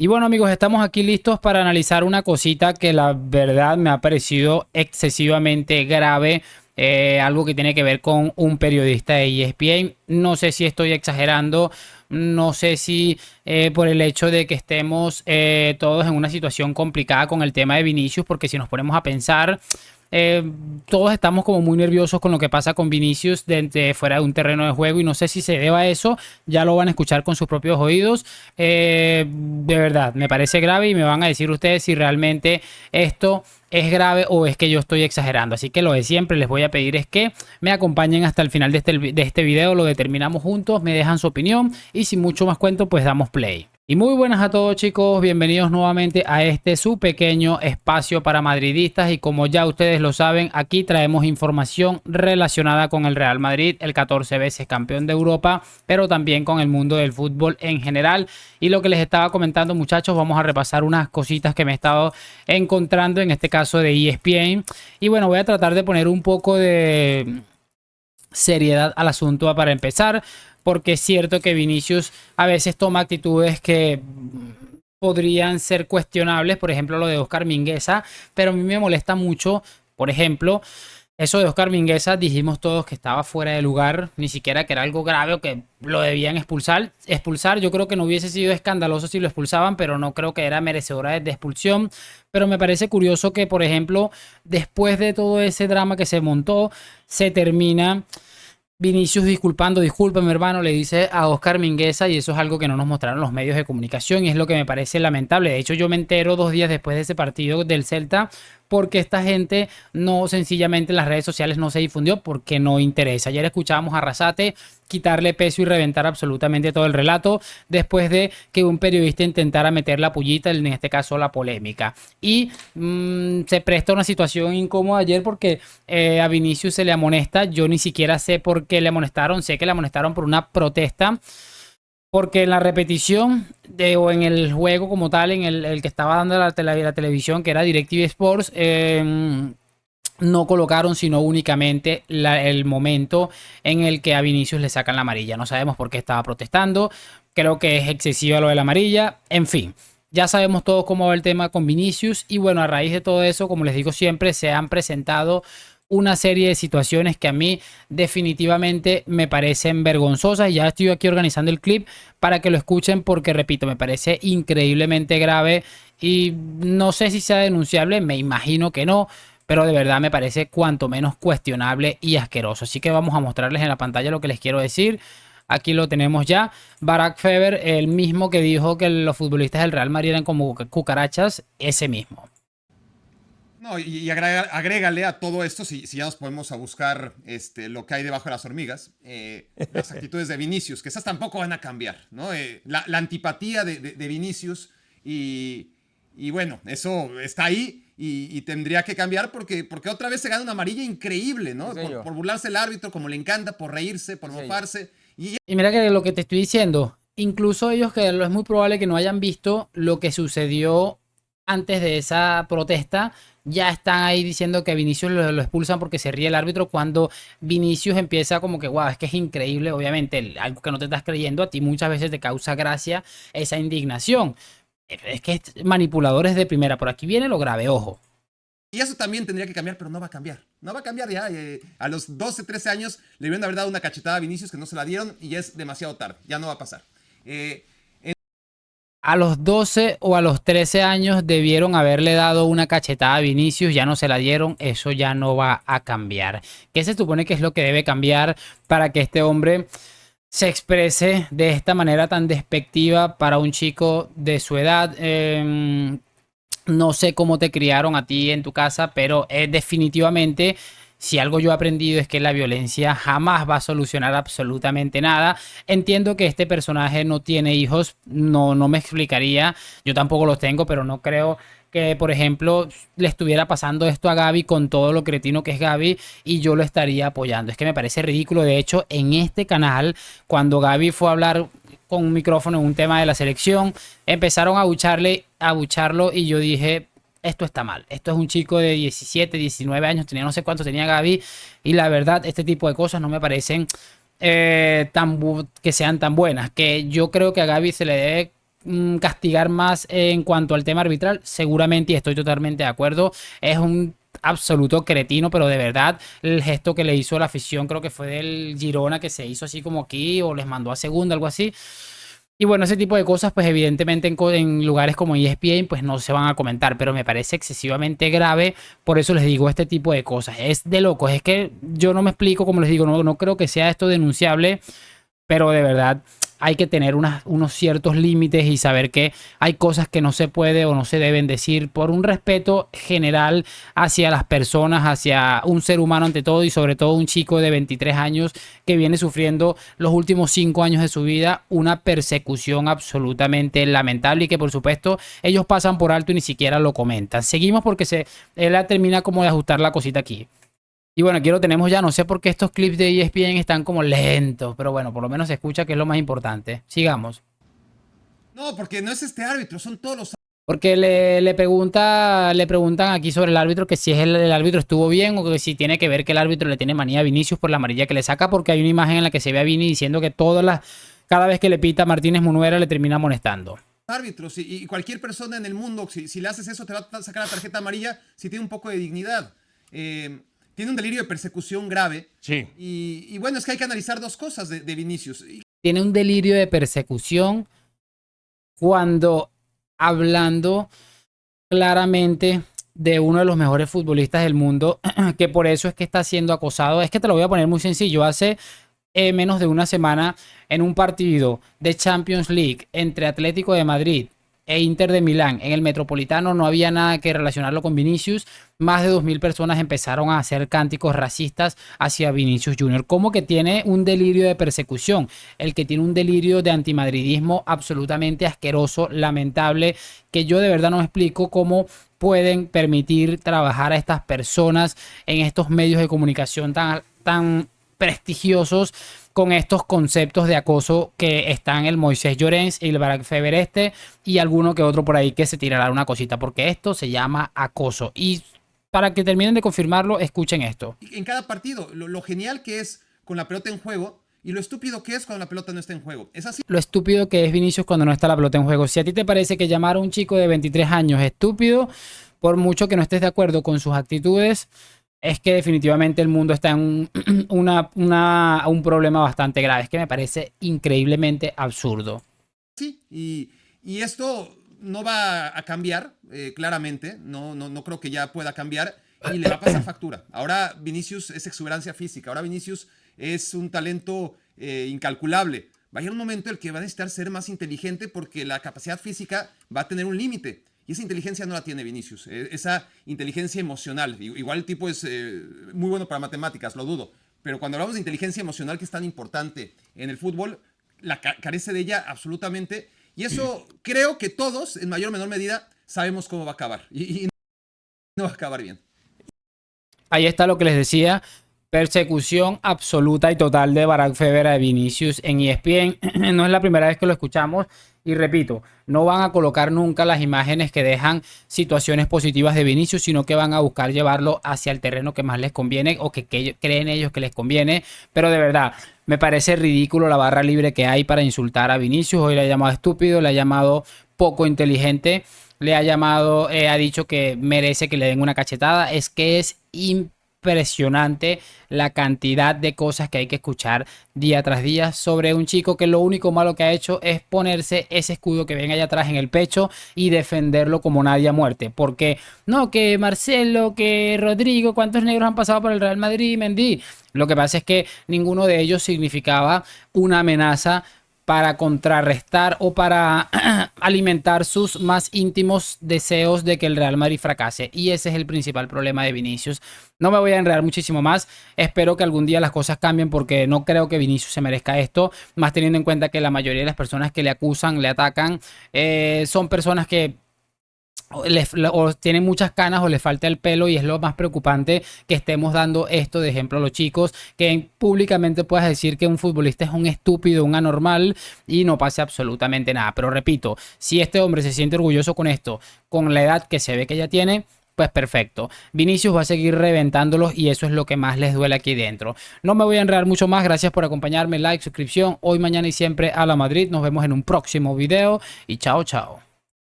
Y bueno, amigos, estamos aquí listos para analizar una cosita que la verdad me ha parecido excesivamente grave. Algo que tiene que ver con un periodista de ESPN. No sé si estoy exagerando, no sé si por el hecho de que estemos todos en una situación complicada con el tema de Vinicius, porque si nos ponemos a pensar, eh, todos estamos como muy nerviosos con lo que pasa con Vinicius desde fuera de un terreno de juego y no sé si se deba a eso, ya lo van a escuchar con sus propios oídos. De verdad, me parece grave y me van a decir ustedes si realmente esto es grave o es que yo estoy exagerando. Así que lo de siempre les voy a pedir es que me acompañen hasta el final de este video, lo determinamos juntos, me dejan su opinión y sin mucho más cuento pues damos play. Y muy buenas a todos chicos, bienvenidos nuevamente a este su pequeño espacio para madridistas y como ya ustedes lo saben, aquí traemos información relacionada con el Real Madrid, el 14 veces campeón de Europa, pero también con el mundo del fútbol en general. Y lo que les estaba comentando muchachos, vamos a repasar unas cositas que me he estado encontrando en este caso de ESPN. Y bueno, voy a tratar de poner un poco de seriedad al asunto para empezar, porque es cierto que Vinicius a veces toma actitudes que podrían ser cuestionables, por ejemplo lo de Oscar Mingueza, pero a mí me molesta mucho, por ejemplo, eso de Oscar Mingueza, dijimos todos que estaba fuera de lugar, ni siquiera que era algo grave o que lo debían expulsar. Expulsar, yo creo que no hubiese sido escandaloso si lo expulsaban, pero no creo que era merecedora de expulsión. Pero me parece curioso que, por ejemplo, después de todo ese drama que se montó, se termina Vinicius disculpando, discúlpeme hermano, le dice a Oscar Mingueza y eso es algo que no nos mostraron los medios de comunicación y es lo que me parece lamentable. De hecho, yo me entero 2 días después de ese partido del Celta porque esta gente no sencillamente en las redes sociales no se difundió porque no interesa. Ayer escuchábamos a Arrasate quitarle peso y reventar absolutamente todo el relato después de que un periodista intentara meter la pullita, en este caso la polémica. Y se presta una situación incómoda ayer porque a Vinicius se le amonesta. Yo ni siquiera sé por qué le amonestaron. Sé que le amonestaron por una protesta. Porque en la repetición o en el juego como tal, en el que estaba dando la televisión, que era DirecTV Sports, no colocaron sino únicamente el momento en el que a Vinicius le sacan la amarilla. No sabemos por qué estaba protestando. Creo que es excesiva lo de la amarilla. En fin, ya sabemos todos cómo va el tema con Vinicius. Y bueno, a raíz de todo eso, como les digo siempre, se han presentado una serie de situaciones que a mí definitivamente me parecen vergonzosas. Ya estoy aquí organizando el clip para que lo escuchen porque, repito, me parece increíblemente grave y no sé si sea denunciable, me imagino que no, pero de verdad me parece cuanto menos cuestionable y asqueroso. Así que vamos a mostrarles en la pantalla lo que les quiero decir. Aquí lo tenemos ya. Barack Feber, el mismo que dijo que los futbolistas del Real Madrid eran como cucarachas, ese mismo. No, y agrégale a todo esto, si ya nos podemos a buscar lo que hay debajo de las hormigas, las actitudes de Vinicius, que esas tampoco van a cambiar, ¿no? La antipatía de Vinicius y bueno, eso está ahí y tendría que cambiar porque otra vez se gana una amarilla increíble, ¿no? Sí, Por burlarse el árbitro, como le encanta, por reírse, por mofarse. Y mira que lo que te estoy diciendo, incluso ellos que es muy probable que no hayan visto lo que sucedió antes de esa protesta, ya están ahí diciendo que Vinicius lo expulsan porque se ríe el árbitro cuando Vinicius empieza como que, wow, es que es increíble, obviamente, algo que no te estás creyendo, a ti muchas veces te causa gracia esa indignación. Es que es manipuladores de primera, por aquí viene lo grave, ojo. Y eso también tendría que cambiar, pero no va a cambiar. No va a cambiar ya. A los 12, 13 años le debieron haber dado una cachetada a Vinicius que no se la dieron y ya es demasiado tarde. Ya no va a pasar. A los 12 o a los 13 años debieron haberle dado una cachetada a Vinicius, ya no se la dieron, eso ya no va a cambiar. ¿Qué se supone que es lo que debe cambiar para que este hombre se exprese de esta manera tan despectiva para un chico de su edad? No sé cómo te criaron a ti en tu casa, pero definitivamente, si algo yo he aprendido es que la violencia jamás va a solucionar absolutamente nada. Entiendo que este personaje no tiene hijos, no me explicaría, yo tampoco los tengo, pero no creo que, por ejemplo, le estuviera pasando esto a Gaby con todo lo cretino que es Gaby y yo lo estaría apoyando. Es que me parece ridículo. De hecho, en este canal, cuando Gaby fue a hablar con un micrófono en un tema de la selección, empezaron a abucharlo y yo dije, esto está mal. Esto es un chico de 17, 19 años, tenía no sé cuántos tenía Gaby y la verdad, este tipo de cosas no me parecen que sean tan buenas. Que yo creo que a Gaby se le debe castigar más en cuanto al tema arbitral, seguramente, y estoy totalmente de acuerdo, es un absoluto cretino, pero de verdad el gesto que le hizo la afición, creo que fue del Girona, que se hizo así como aquí, o les mandó a segunda, algo así. Y bueno, ese tipo de cosas, pues evidentemente en lugares como ESPN, pues no se van a comentar, pero me parece excesivamente grave, por eso les digo este tipo de cosas. Es de locos, es que yo no me explico, como les digo, no creo que sea esto denunciable, pero de verdad hay que tener unos ciertos límites y saber que hay cosas que no se puede o no se deben decir por un respeto general hacia las personas, hacia un ser humano ante todo, y sobre todo un chico de 23 años que viene sufriendo los últimos 5 años de su vida una persecución absolutamente lamentable y que por supuesto ellos pasan por alto y ni siquiera lo comentan. Seguimos porque él termina como de ajustar la cosita aquí. Y bueno, aquí lo tenemos ya. No sé por qué estos clips de ESPN están como lentos, pero bueno, por lo menos se escucha, que es lo más importante. Sigamos. No, porque no es este árbitro, son todos los. Porque le preguntan aquí sobre el árbitro, que si el árbitro estuvo bien o que si tiene que ver que el árbitro le tiene manía a Vinicius por la amarilla que le saca, porque hay una imagen en la que se ve a Vini diciendo que cada vez que le pita a Martínez Munuera le termina amonestando. Árbitros y cualquier persona en el mundo, si le haces eso, te va a sacar la tarjeta amarilla si tiene un poco de dignidad. Tiene un delirio de persecución grave. Sí. Y bueno, es que hay que analizar dos cosas de Vinicius. Tiene un delirio de persecución cuando hablando claramente de uno de los mejores futbolistas del mundo, que por eso es que está siendo acosado. Es que te lo voy a poner muy sencillo. Hace menos de una semana, en un partido de Champions League entre Atlético de Madrid e Inter de Milán en el Metropolitano, no había nada que relacionarlo con Vinicius. Más de 2000 personas empezaron a hacer cánticos racistas hacia Vinicius Junior. Como que tiene un delirio de persecución, el que tiene un delirio de antimadridismo absolutamente asqueroso, lamentable, que yo de verdad no me explico cómo pueden permitir trabajar a estas personas en estos medios de comunicación tan prestigiosos, con estos conceptos de acoso que están el Moisés Llorens y el Barack Feber y alguno que otro por ahí que se tirará una cosita, porque esto se llama acoso. Y para que terminen de confirmarlo, escuchen esto. En cada partido, lo genial que es con la pelota en juego y lo estúpido que es cuando la pelota no está en juego. Es así. Lo estúpido que es Vinicius cuando no está la pelota en juego. Si a ti te parece que llamar a un chico de 23 años estúpido, por mucho que no estés de acuerdo con sus actitudes, es que definitivamente el mundo está en un problema bastante grave. Es que me parece increíblemente absurdo. Sí, y esto no va a cambiar, claramente. No creo que ya pueda cambiar y le va a pasar factura. Ahora Vinicius es exuberancia física. Ahora Vinicius es un talento incalculable. Va a llegar un momento en el que va a necesitar ser más inteligente porque la capacidad física va a tener un límite. Y esa inteligencia no la tiene Vinicius, esa inteligencia emocional. Igual el tipo es muy bueno para matemáticas, lo dudo. Pero cuando hablamos de inteligencia emocional, que es tan importante en el fútbol, carece de ella absolutamente. Y eso creo que todos, en mayor o menor medida, sabemos cómo va a acabar. Y no va a acabar bien. Ahí está lo que les decía. Persecución absoluta y total de Barack Feber a Vinicius en ESPN. No es la primera vez que lo escuchamos. Y repito, no van a colocar nunca las imágenes que dejan situaciones positivas de Vinicius, sino que van a buscar llevarlo hacia el terreno que más les conviene o que creen ellos que les conviene. Pero de verdad, me parece ridículo la barra libre que hay para insultar a Vinicius. Hoy le ha llamado estúpido, le ha llamado poco inteligente, le ha llamado, ha dicho que merece que le den una cachetada. Es que es impresionante la cantidad de cosas que hay que escuchar día tras día sobre un chico que lo único malo que ha hecho es ponerse ese escudo que ven allá atrás en el pecho y defenderlo como nadie a muerte. Porque no, que Marcelo, que Rodrigo, ¿cuántos negros han pasado por el Real Madrid? Mendy. Lo que pasa es que ninguno de ellos significaba una amenaza para contrarrestar o para alimentar sus más íntimos deseos de que el Real Madrid fracase. Y ese es el principal problema de Vinicius. No me voy a enredar muchísimo más. Espero que algún día las cosas cambien porque no creo que Vinicius se merezca esto. Más teniendo en cuenta que la mayoría de las personas que le acusan, le atacan, son personas que o tienen muchas canas o les falta el pelo, y es lo más preocupante que estemos dando esto de ejemplo a los chicos, que públicamente puedas decir que un futbolista es un estúpido, un anormal y no pase absolutamente nada. Pero repito, si este hombre se siente orgulloso con esto, con la edad que se ve que ya tiene, pues perfecto. Vinicius va a seguir reventándolos y eso es lo que más les duele aquí dentro. No me voy a enredar mucho más. Gracias por acompañarme. Like, suscripción. Hoy, mañana y siempre a la Madrid. Nos vemos en un próximo video y chao, chao.